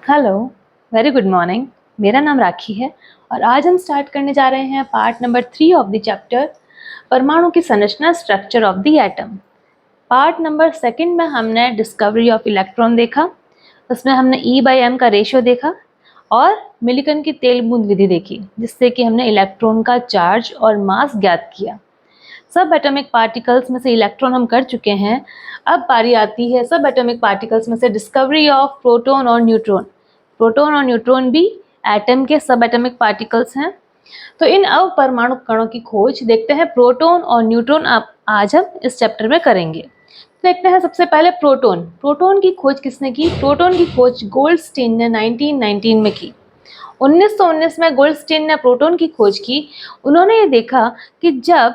Hello, very good morning. मेरा नाम राखी है और आज हम स्टार्ट करने जा रहे हैं part number 3 of the chapter परमाणु की संरचना, structure of the atom. Part number 2 में हमने डिस्कवरी ऑफ इलेक्ट्रॉन देखा, उसमें हमने E/m का रेशियो देखा और मिलिकन की तेल बूंद विधि देखी, जिससे कि हमने इलेक्ट्रॉन का चार्ज और मास ज्ञात किया। सब एटॉमिक पार्टिकल्स में से इलेक्ट्रॉन हम कर चुके हैं। अब बारी आती है सब एटॉमिक पार्टिकल्स में से डिस्कवरी ऑफ प्रोटॉन और न्यूट्रॉन। प्रोटॉन और न्यूट्रॉन भी एटम के सब एटॉमिक पार्टिकल्स हैं। तो इन अपरमाणु कणों की खोज देखते हैं प्रोटॉन और न्यूट्रॉन आज हम इस चैप्टर में करेंगे। देखते हैं सबसे पहले प्रोटॉन। प्रोटॉन की खोज किसने की? प्रोटॉन की खोज गोल्डस्टीन ने 1919 में की। 1919 में गोल्डस्टीन ने प्रोटॉन की खोज की। उन्होंने ये देखा कि जब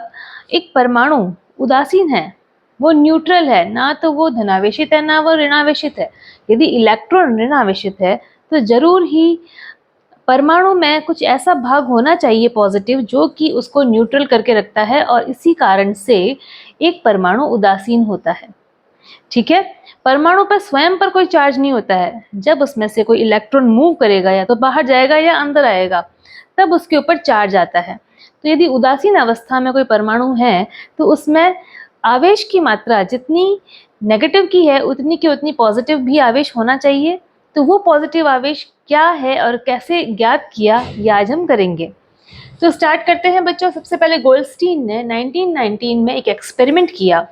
एक परमाणु उदासीन है, वो न्यूट्रल है, ना तो वो धनावेशित है ना वो ऋणावेशित है। यदि इलेक्ट्रॉन ऋणावेशित है तो जरूर ही परमाणु में कुछ ऐसा भाग होना चाहिए पॉजिटिव जो कि उसको न्यूट्रल करके रखता है, और इसी कारण से एक परमाणु उदासीन होता है। ठीक है, परमाणु पर स्वयं पर कोई चार्ज नहीं होता है। जब उसमें से कोई इलेक्ट्रॉन मूव करेगा, या तो बाहर जाएगा या अंदर आएगा, तब उसके ऊपर चार्ज आता है। तो यदि उदासीन अवस्था में कोई परमाणु है तो उसमें आवेश की मात्रा जितनी नेगेटिव की है उतनी की उतनी पॉजिटिव भी आवेश होना चाहिए। तो वो पॉजिटिव आवेश क्या है और कैसे ज्ञात किया, ये आज हम करेंगे। तो स्टार्ट करते हैं बच्चों। सबसे पहले गोल्डस्टीन ने 1919 में एक एक्सपेरिमेंट किया।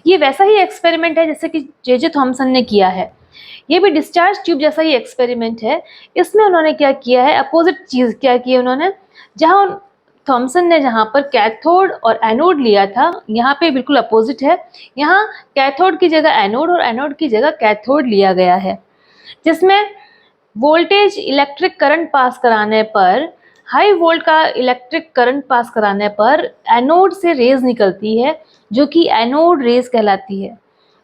ये वैसा ही एक्सपेरिमेंट है जैसे कि जे थॉमसन ने किया है। ये भी डिस्चार्ज ट्यूब जैसा ही एक्सपेरिमेंट है। इसमें उन्होंने क्या किया है, अपोजिट चीज क्या की है उन्होंने। जहां थॉमसन ने जहां पर कैथोड और एनोड लिया था, यहाँ पे बिल्कुल अपोजिट है। यहाँ कैथोड की जगह एनोड और एनोड की जगह कैथोड लिया गया है, जिसमें वोल्टेज इलेक्ट्रिक करंट पास कराने पर, हाई वोल्ट का इलेक्ट्रिक करंट पास कराने पर एनोड से रेज निकलती है, जो कि एनोड रेज कहलाती है।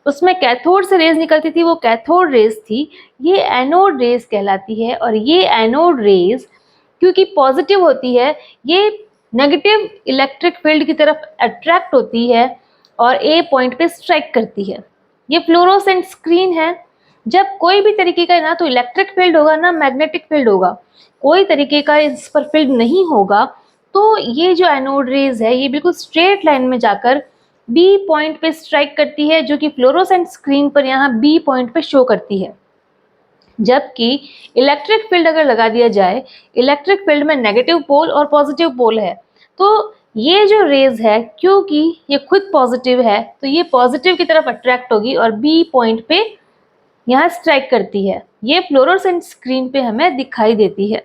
उसमें कैथोड से रेज निकलती थी, वो कैथोड रेज थी। ये एनोड रेज कहलाती है। और ये एनोड रेज क्योंकि पॉजिटिव होती है, ये नेगेटिव इलेक्ट्रिक फील्ड की तरफ अट्रैक्ट होती है और ए पॉइंट पे स्ट्राइक करती है। ये फ्लोरोसेंट स्क्रीन है। जब कोई भी तरीके का ना तो इलेक्ट्रिक फील्ड होगा ना मैग्नेटिक फील्ड होगा, कोई तरीके का इस पर फील्ड नहीं होगा, तो ये जो एनोड रेज है ये बिल्कुल स्ट्रेट लाइन में जाकर बी पॉइंट पे स्ट्राइक करती है, जो कि फ्लोरोसेंट स्क्रीन पर यहाँ बी पॉइंट पे शो करती है। जबकि इलेक्ट्रिक फील्ड अगर लगा दिया जाए, इलेक्ट्रिक फील्ड में नेगेटिव पोल और पॉजिटिव पोल है, तो ये जो रेज है क्योंकि ये खुद पॉजिटिव है तो ये पॉजिटिव की तरफ अट्रैक्ट होगी और बी पॉइंट पे यहाँ स्ट्राइक करती है। ये फ्लोरोसेंट स्क्रीन पे हमें दिखाई देती है।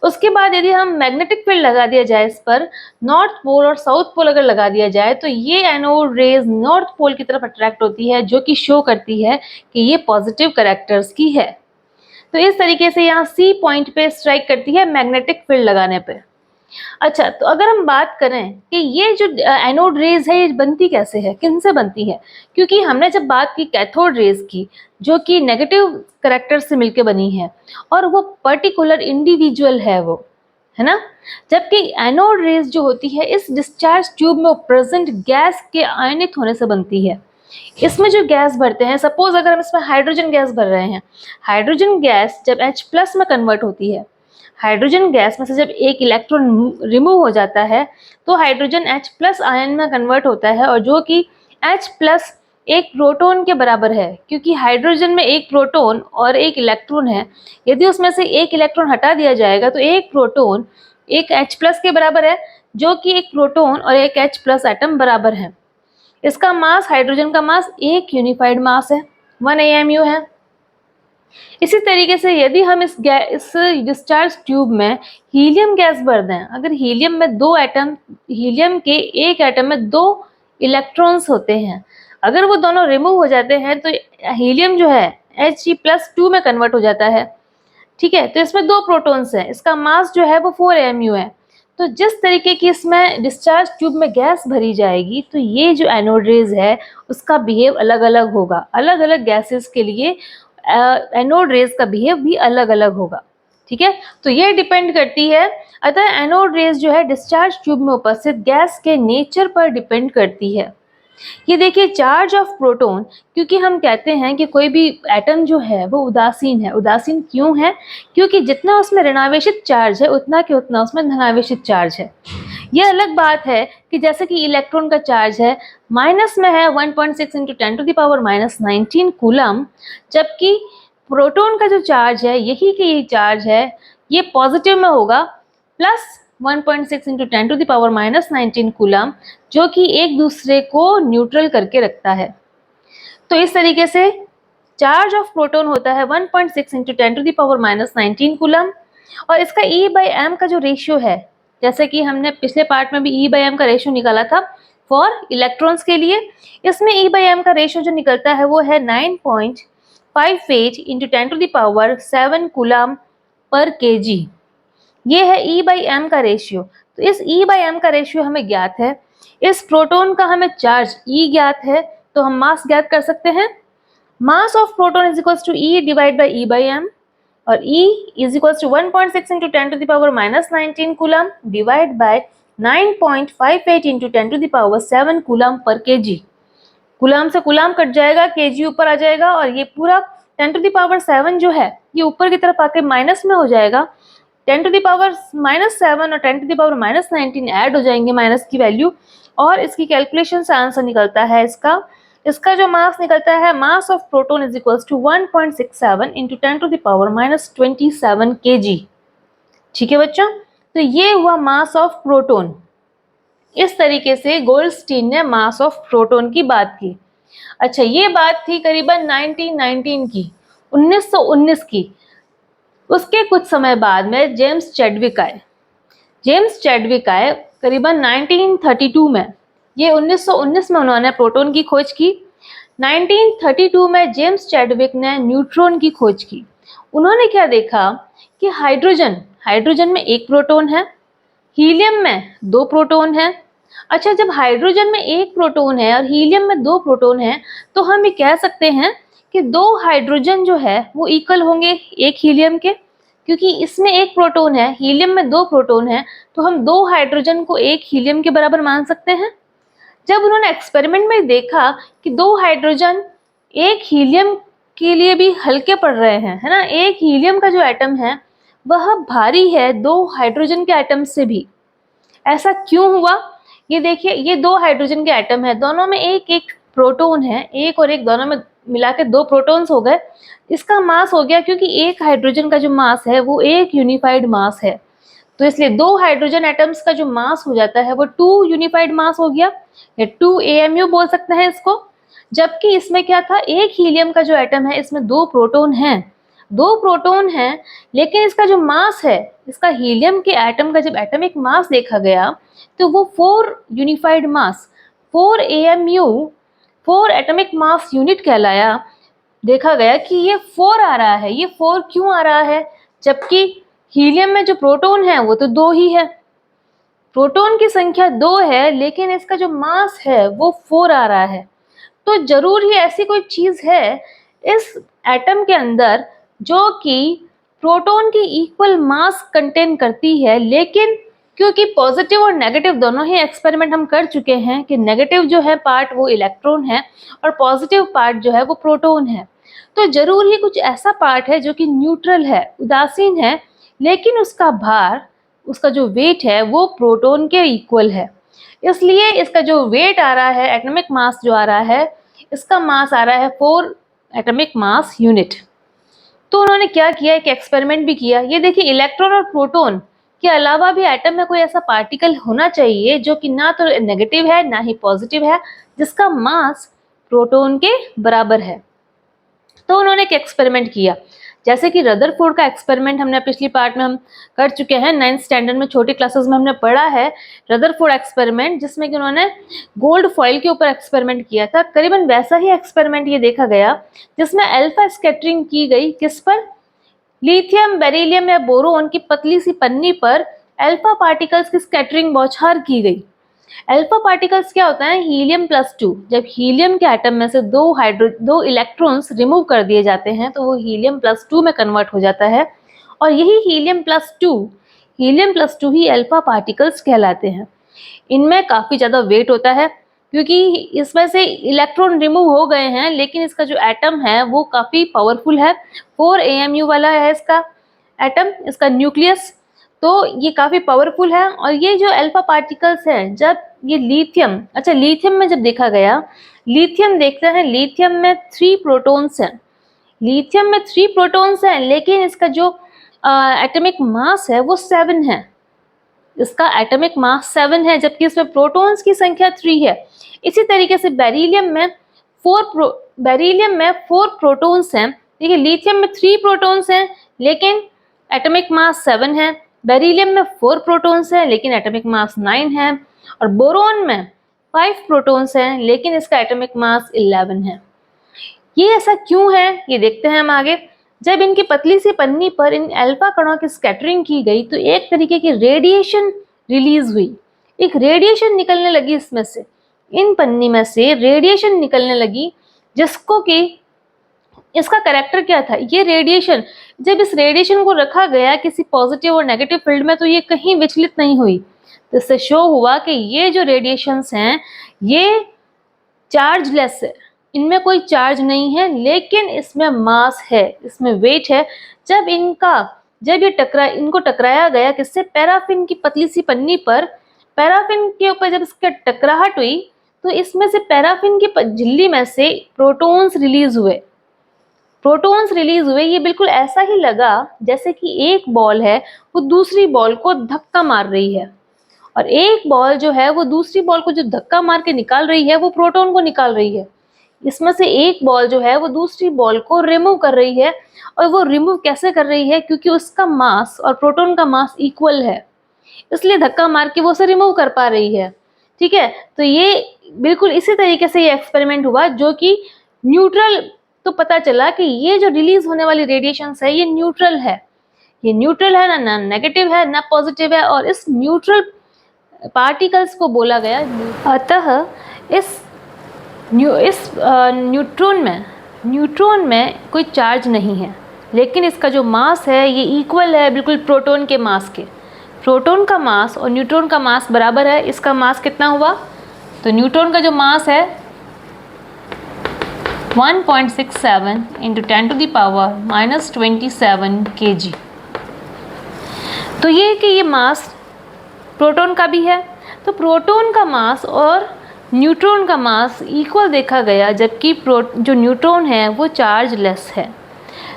उसके बाद यदि हम मैग्नेटिक फील्ड लगा दिया जाए इस पर, नॉर्थ पोल और साउथ पोल अगर लगा दिया जाए, तो ये एनोड रेज नॉर्थ पोल की तरफ अट्रैक्ट होती है, जो कि शो करती है कि ये पॉजिटिव कैरेक्टर्स की है। तो इस तरीके से यहाँ सी पॉइंट पे स्ट्राइक करती है मैग्नेटिक फील्ड लगाने पे। अच्छा, तो अगर हम बात करें कि ये जो एनोड रेज है ये बनती कैसे है, किनसे बनती है, क्योंकि हमने जब बात की कैथोड रेज की, जो कि नेगेटिव कैरेक्टर से मिलकर बनी है और वो पर्टिकुलर इंडिविजुअल है वो, है ना। जबकि एनोड रेज जो होती है इस डिस्चार्ज ट्यूब में प्रेजेंट गैस के आयनित होने से बनती है। इसमें जो गैस भरते हैं, सपोज अगर हम इसमें हाइड्रोजन गैस भर रहे हैं, हाइड्रोजन गैस जब H+ में कन्वर्ट होती है, हाइड्रोजन गैस में से जब एक इलेक्ट्रॉन रिमूव हो जाता है तो हाइड्रोजन H+ आयन में कन्वर्ट होता है, और जो कि H+ एक प्रोटॉन के बराबर है, क्योंकि हाइड्रोजन में एक प्रोटॉन और एक इलेक्ट्रॉन है। यदि उसमें से एक इलेक्ट्रॉन हटा दिया जाएगा तो एक प्रोटॉन एक H+ के बराबर है, जो कि एक प्रोटॉन और एक H+ एटम बराबर है। इसका मास, हाइड्रोजन का मास एक यूनिफाइड मास है, 1 AMU है। इसी तरीके से यदि हम इस डिस्चार्ज ट्यूब में हीलियम गैस भर दें, अगर हीलियम में दो एटम, हीलियम के एक एटम में दो इलेक्ट्रॉन्स होते हैं, अगर वो दोनों रिमूव हो जाते हैं तो हीलियम जो है He+2 में कन्वर्ट हो जाता है। ठीक है, तो इसमें दो प्रोटॉन्स हैं, इसका मास जो है वो 4 AMU है। तो जिस तरीके की इसमें डिस्चार्ज ट्यूब में गैस भरी जाएगी, तो ये जो एनोड रेज है उसका बिहेव अलग अलग होगा। अलग अलग गैसेस के लिए एनोड रेज का बिहेव भी अलग अलग होगा। ठीक है, तो ये डिपेंड करती है। अतः एनोड रेज जो है डिस्चार्ज ट्यूब में उपस्थित गैस के नेचर पर डिपेंड करती है। ये देखिए चार्ज ऑफ प्रोटॉन, क्योंकि हम कहते हैं कि कोई भी एटम जो है वो उदासीन है। उदासीन क्यों है? क्योंकि जितना उसमें ऋणावेशित चार्ज है उतना के उतना उसमें धनावेशित चार्ज है। ये अलग बात है कि जैसे कि इलेक्ट्रॉन का चार्ज है माइनस में है 1.6 into 10 to the power minus 19 coulomb, जबकि प्रोटॉन का जो चार्ज है यही चार्ज है ये पॉजिटिव में होगा plus 1.6 into 10 to the power minus 19 coulomb, जो कि एक दूसरे को न्यूट्रल करके रखता है। तो इस तरीके से चार्ज ऑफ प्रोटॉन होता है 1.6 into 10 to the power minus 19 coulomb. और इसका E/m का जो रेशियो है, जैसे कि हमने पिछले पार्ट में भी E/m का रेशियो निकाला था फॉर इलेक्ट्रॉन्स के लिए, इसमें E/m का रेशियो जो निकलता है वो है 9.58 into 10 to the power 7 coulomb per kg। ये है E/m का रेशियो। तो इस E/m का रेशियो हमें ज्ञात है, इस प्रोटॉन का हमें चार्ज E ज्ञात है, तो हम मास ज्ञात कर सकते हैं। Mass of proton is equals to E divide by E/m, और E is equals to 1.6 into 10 to the power minus 19 coulomb divide by 9.58 into 10 to the power 7 coulomb per kg। Coulomb से कूलम कट जाएगा, kg ऊपर आ जाएगा, और ये पूरा 10 to the power 7 जो है ये ऊपर की तरफ आके माइनस में हो जाएगा। 10 टू द पावर माइनस 7 और 10 to the power minus 19 add हो जाएंगे माइनस की वैल्यू, और इसकी कैलकुलेशन से आंसर निकलता है इसका जो मास निकलता है, mass of proton is equals to 1.67 into 10 to the power minus 27 kg। ठीक है बच्चों, तो ये हुआ मास ऑफ प्रोटॉन। इस तरीके से गोल्डस्टीन ने मास ऑफ प्रोटॉन की बात की। अच्छा, ये बात थी करीबन 1919 की, 1919 की। उसके कुछ समय बाद में जेम्स चैडविक आए करीबन 1932 में। ये 1919 में उन्होंने प्रोटॉन की खोज की। 1932 में जेम्स चैडविक ने न्यूट्रॉन की खोज की। उन्होंने क्या देखा कि हाइड्रोजन में एक प्रोटॉन है, हीलियम में 2 प्रोटॉन है। अच्छा, जब हाइड्रोजन में 1 प्रोटॉन है और हीलियम में 2 प्रोटॉन है, तो हम ये कह सकते हैं कि 2 हाइड्रोजन जो है वो इक्वल होंगे 1 हीलियम के, क्योंकि इसमें 1 प्रोटॉन है, हीलियम में 2 प्रोटॉन है, तो हम 2 हाइड्रोजन को 1 हीलियम के बराबर मान सकते हैं। जब उन्होंने एक्सपेरिमेंट में देखा कि 2 हाइड्रोजन 1 हीलियम के लिए भी हल्के पड़ रहे हैं, है ना, 1 हीलियम का जो एटम है वह भारी है 2 हाइड्रोजन के एटम से भी। ऐसा क्यों हुआ? ये देखिए, ये 2 हाइड्रोजन के एटम है, दोनों में एक एक प्रोटॉन है, एक और एक दोनों में मिला के 2 प्रोटॉन्स हो गए। इसका मास हो गया, क्योंकि एक हाइड्रोजन का जो मास है वो एक यूनिफाइड मास है, तो इसलिए 2 हाइड्रोजन एटम्स का जो मास हो जाता है वो 2 यूनिफाइड मास हो गया, या 2 AMU बोल सकते हैं इसको। जबकि इसमें क्या था, एक हीलियम का जो एटम है इसमें 2 प्रोटॉन हैं, लेकिन इसका जो मास है, इसका हीलियम के एटम का जब एटॉमिक मास देखा गया तो वो 4 यूनिफाइड मास, 4 AMU, 4 एटॉमिक मास यूनिट कहलाया। देखा गया कि ये 4 आ रहा है। ये 4 क्यों आ रहा है? जबकि हीलियम में जो प्रोटॉन है वो तो 2 ही है, प्रोटॉन की संख्या 2 है, लेकिन इसका जो मास है वो 4 आ रहा है। तो जरूर ही ऐसी कोई चीज है इस एटम के अंदर जो कि प्रोटॉन की इक्वल मास कंटेन करती है, लेकिन क्योंकि पॉजिटिव और नेगेटिव दोनों ही एक्सपेरिमेंट हम कर चुके हैं कि नेगेटिव जो है पार्ट वो इलेक्ट्रॉन है और पॉजिटिव पार्ट जो है वो प्रोटॉन है, तो जरूर ही कुछ ऐसा पार्ट है जो कि न्यूट्रल है, उदासीन है, लेकिन उसका भार, उसका जो वेट है वो प्रोटॉन के इक्वल है। इसलिए इसका जो वेट आ रहा है, एटॉमिक मास जो आ रहा है, इसका मास आ रहा है 4 एटॉमिक मास यूनिट। तो उन्होंने क्या किया, एक एक्सपेरिमेंट भी किया। ये देखिए, इलेक्ट्रॉन और प्रोटॉन के अलावा भी एटम में कोई ऐसा पार्टिकल होना चाहिए जो कि ना तो नेगेटिव है ना ही पॉजिटिव है, जिसका मास प्रोटॉन के बराबर है। तो उन्होंने एक एक्सपेरिमेंट किया, जैसे कि रदरफोर्ड का एक्सपेरिमेंट हमने पिछली पार्ट में हम कर चुके हैं, 9th स्टैंडर्ड में छोटी क्लासेस में हमने पढ़ा है रदरफोर्ड एक्सपेरिमेंट, जिसमें कि उन्होंने गोल्ड फॉइल के ऊपर एक्सपेरिमेंट किया था। करीबन वैसा ही एक्सपेरिमेंट ये देखा गया, जिसमें अल्फा स्कैटरिंग की गई, किस पर, लिथियम, बेरिलियम या बोरोन की पतली सी पन्नी पर अल्फा पार्टिकल्स की स्कैटरिंग बौछार की गई। अल्फा पार्टिकल्स क्या होता है, हीलियम प्लस 2। जब हीलियम के एटम में से 2 इलेक्ट्रॉन्स रिमूव कर दिए जाते हैं तो वो हीलियम प्लस 2 में कन्वर्ट हो जाता है, और यही हीलियम प्लस 2 ही अल्फा पार्टिकल्स कहलाते हैं। इनमें काफ़ी ज़्यादा वेट होता है, क्योंकि इसमें से इलेक्ट्रॉन रिमूव हो गए हैं, लेकिन इसका जो एटम है वो काफ़ी पावरफुल है। 4 AMU वाला है इसका एटम, इसका न्यूक्लियस, तो ये काफ़ी पावरफुल है। और ये जो अल्फा पार्टिकल्स हैं, जब ये लिथियम, अच्छा लिथियम में जब देखा गया, लिथियम देखते हैं, लिथियम में 3 प्रोटॉन्स हैं, लिथियम में 3 प्रोटॉन्स हैं, लेकिन इसका जो एटॉमिक मास है वो 7 है, इसका एटॉमिक मास 7 है, जबकि इसमें प्रोटॉन्स की संख्या 3 है। इसी तरीके से बेरिलियम में 4 प्रोटॉन्स हैं, ठीक है, लिथियम में 3 प्रोटॉन्स हैं लेकिन एटॉमिक मास 7 है, बेरिलियम में 4 प्रोटॉन्स हैं लेकिन एटॉमिक मास 9 है, और बोरोन में 5 प्रोटॉन्स हैं लेकिन इसका एटॉमिक मास 11 है। ये ऐसा क्यों है ये देखते हैं हम आगे। जब इनकी पतली सी पन्नी पर इन अल्फा कणों की स्कैटरिंग की गई तो एक तरीके की रेडिएशन रिलीज हुई, एक रेडिएशन निकलने लगी इसमें से, इन पन्नी में से रेडिएशन निकलने लगी, जिसको कि इसका कैरेक्टर क्या था, ये रेडिएशन, जब इस रेडिएशन को रखा गया किसी पॉजिटिव और नेगेटिव फील्ड में तो ये कहीं विचलित नहीं हुई। तो इससे शो हुआ कि ये जो रेडिएशंस हैं ये चार्जलेस है, इनमें कोई चार्ज नहीं है, लेकिन इसमें मास है, इसमें वेट है। जब ये इनको टकराया गया किससे, पैराफिन की पतली सी पन्नी पर, पैराफिन के ऊपर जब इसका टकराहट हुई तो इसमें से पैराफिन की झिल्ली में से प्रोटॉन्स रिलीज हुए। ये बिल्कुल ऐसा ही लगा जैसे कि एक बॉल है वो दूसरी बॉल को धक्का मार रही है, और एक बॉल जो है वो दूसरी बॉल को जो धक्का मार के निकाल रही है वो प्रोटॉन को निकाल रही है। इसमें से एक बॉल जो है वो दूसरी बॉल को रिमूव कर रही है, और वो रिमूव कैसे कर रही है, क्योंकि उसका मास और प्रोटॉन का मास इक्वल है, इसलिए धक्का मार के वो उसे रिमूव कर पा रही है। ठीक है, तो ये बिल्कुल इसी तरीके से ये एक्सपेरिमेंट हुआ, जो कि न्यूट्रल, तो पता चला कि ये जो रिलीज होने वाली रेडिएशंस है ये न्यूट्रल है, ना नेगेटिव है ना पॉजिटिव है, और इस न्यूट्रल पार्टिकल्स को बोला गया। अतः इस न्यूट्रॉन में कोई चार्ज नहीं है, लेकिन इसका जो मास है ये इक्वल है बिल्कुल प्रोटॉन के मास के। प्रोटॉन का मास और न्यूट्रॉन का मास बराबर है। इसका मास कितना हुआ, तो न्यूट्रॉन का जो मास है 1.67 × 10⁻⁻27 kg। तो ये कि ये मास प्रोटॉन का भी है, तो प्रोटॉन का मास और न्यूट्रॉन का मास इक्वल देखा गया, जबकि जो न्यूट्रॉन है वो चार्जलेस है।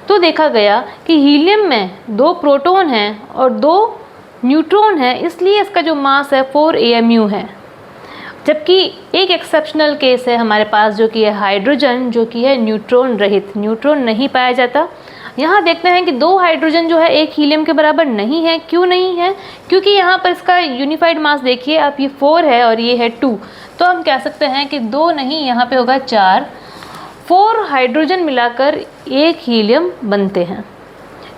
तो देखा गया कि हीलियम में 2 प्रोटॉन हैं और 2 न्यूट्रॉन हैं, इसलिए इसका जो मास है 4 AMU है। जबकि एक एक्सेप्शनल केस है हमारे पास, जो कि है हाइड्रोजन, जो कि है न्यूट्रॉन रहित, न्यूट्रॉन नहीं पाया जाता। यहाँ देखते हैं कि 2 हाइड्रोजन जो है एक हीलियम के बराबर नहीं है। क्यों नहीं है, क्योंकि यहाँ पर इसका यूनिफाइड मास देखिए आप, ये 4 है और ये है 2, तो हम कह सकते हैं कि 2 नहीं, यहाँ पे होगा 4। 4 हाइड्रोजन मिलाकर एक हीलियम बनते हैं।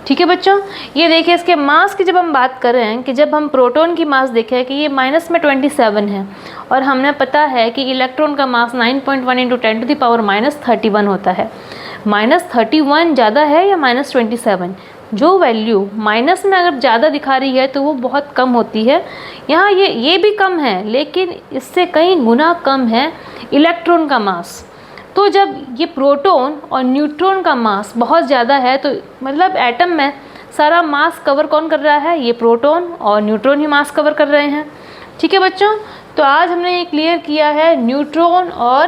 ठीक है बच्चों, ये देखिए इसके मास की जब हम बात कर रहे हैं कि जब हम प्रोटॉन की मास देखें कि ये -27 है, और हमने पता है कि इलेक्ट्रॉन का मास 9.1 × 10⁻31 होता है। -31 ज़्यादा है या -27? जो वैल्यू माइनस में अगर ज़्यादा दिखा रही है तो वो बहुत कम होती है। यहाँ ये भी कम है, लेकिन इससे कई गुना कम है इलेक्ट्रॉन का मास। तो जब ये प्रोटॉन और न्यूट्रॉन का मास बहुत ज़्यादा है, तो मतलब एटम में सारा मास कवर कौन कर रहा है, ये प्रोटॉन और न्यूट्रॉन ही मास कवर कर रहे हैं। ठीक है बच्चों, तो आज हमने ये क्लियर किया है न्यूट्रॉन और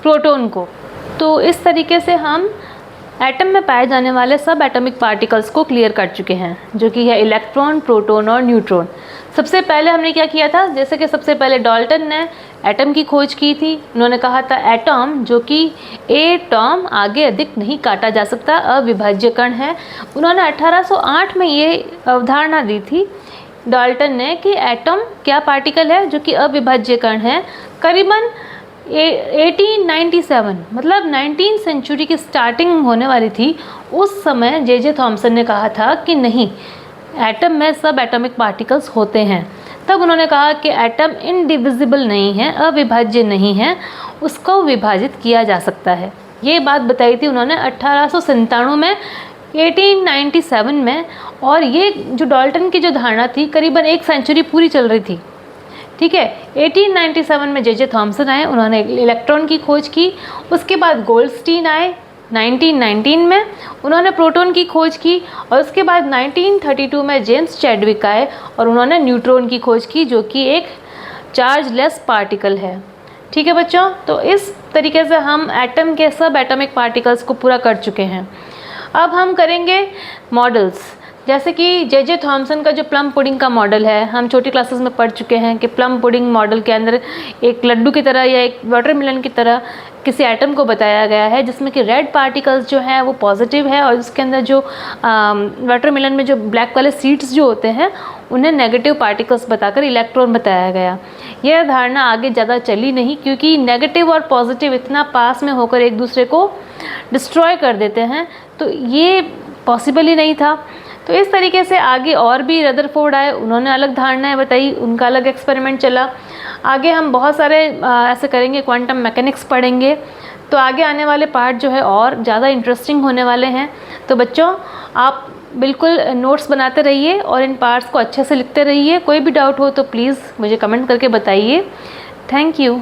प्रोटॉन को। तो इस तरीके से हम एटम में पाए जाने वाले सब एटॉमिक पार्टिकल्स को क्लियर कर चुके हैं, जो कि है इलेक्ट्रॉन, प्रोटॉन और न्यूट्रॉन। सबसे पहले हमने क्या किया था, जैसे कि सबसे पहले डाल्टन ने एटम की खोज की थी। उन्होंने कहा था एटम जो कि एटम आगे अधिक नहीं काटा जा सकता, अविभाज्य कण है। उन्होंने 1808 में ये अवधारणा दी थी डाल्टन ने कि एटम क्या पार्टिकल है जो कि अविभाज्य कण है। करीबन 1897 मतलब 19th सेंचुरी की स्टार्टिंग होने वाली थी, उस समय जे थॉमसन ने कहा था कि नहीं, एटम में सब एटॉमिक पार्टिकल्स होते हैं। तब उन्होंने कहा कि एटम इनडिविजिबल नहीं है, अविभाज्य नहीं है, उसको विभाजित किया जा सकता है। ये बात बताई थी उन्होंने 1897 में, 1897 में। और ये जो डाल्टन की जो धारणा थी करीबन 1 सेंचुरी पूरी चल रही थी। ठीक है। 1897 में जे थॉमसन आए, उन्होंने इलेक्ट्रॉन की खोज की। उसके बाद गोल्डस्टीन आए 1919 में, उन्होंने प्रोटॉन की खोज की। और उसके बाद 1932 में जेम्स चैडविक आए और उन्होंने न्यूट्रॉन की खोज की, जो कि एक चार्जलेस पार्टिकल है। ठीक है बच्चों, तो इस तरीके से हम एटम के सब एटॉमिक पार्टिकल्स को पूरा कर चुके हैं। अब हम करेंगे मॉडल्स, जैसे कि जे थॉमसन का जो प्लम पुडिंग का मॉडल है, हम छोटी क्लासेस में पढ़ चुके हैं कि प्लम पुडिंग मॉडल के अंदर एक लड्डू की तरह या एक वाटरमेलन की तरह किसी एटम को बताया गया है, जिसमें कि रेड पार्टिकल्स जो हैं वो पॉजिटिव है और उसके अंदर जो वाटरमेलन में जो ब्लैक वाले सीड्स जो होते हैं उन्हें नेगेटिव पार्टिकल्स बताकर इलेक्ट्रॉन बताया गया। यह धारणा आगे ज़्यादा चली नहीं, क्योंकि नेगेटिव और पॉजिटिव इतना पास में होकर एक दूसरे को डिस्ट्रॉय कर देते हैं, तो ये पॉसिबल ही नहीं था। तो इस तरीके से आगे और भी रदरफोर्ड आए, उन्होंने अलग धारणाएं बताई, उनका अलग एक्सपेरिमेंट चला। आगे हम बहुत सारे ऐसे करेंगे, क्वांटम मैकेनिक्स पढ़ेंगे, तो आगे आने वाले पार्ट जो है और ज़्यादा इंटरेस्टिंग होने वाले हैं। तो बच्चों आप बिल्कुल नोट्स बनाते रहिए और इन पार्ट्स को अच्छे से लिखते रहिए। कोई भी डाउट हो तो प्लीज़ मुझे कमेंट करके बताइए। Thank you.